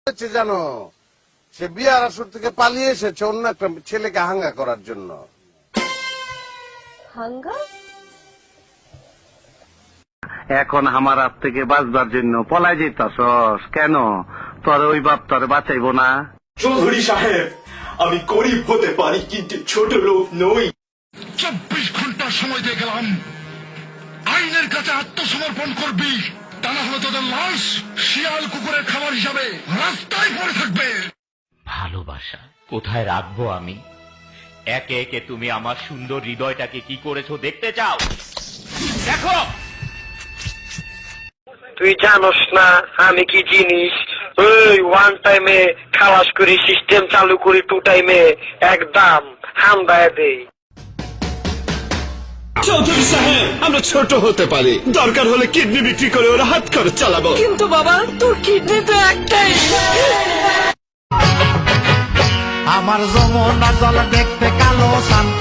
হয়েছে জানো? সে বিয়ার আসর থেকে পালিয়ে এসেছে অন্য একটা ছেলেকে হাঙ্গা করার জন্য। হাঙ্গা? এখন আমার হাত থেকে বাঁচবার জন্য পলাই যেতাছস কেন? তোর ওই বাপ তোর বাঁচাইবো না? চৌধুরী সাহেব, আমি গরিব হতে পারি কিন্তু ছোট লোক নই। 24 ঘন্টা সময় দিয়ে গেলাম, আইনের কাছে আত্মসমর্পণ করবি, তা না হলে তোদের লাশ শিয়াল কুকুরের খাবার হিসাবে রাস্তায় পড়ে থাকবে। ভালোবাসা কোথায় রাখবো আমি? একে একে তুমি আমার সুন্দর হৃদয়টাকে কি করেছো দেখতে চাও? দেখো, তুই জানোস না আমি কি জিনিস? ওই ওয়ান টাইমে খালাস করি, সিস্টেম চালু করি, টু টাইমে একদম হামদায় দেই। চৌধুরী সাহেব, আমরা ছোট হতে পারি, দরকার হলে কিডনি বিক্রি করে ওরা হাত খরচ চালাবো। কিন্তু বাবা, তোর কিডনি তো একটাই। আমার যমুনা জল দেখতে কালো শান্ত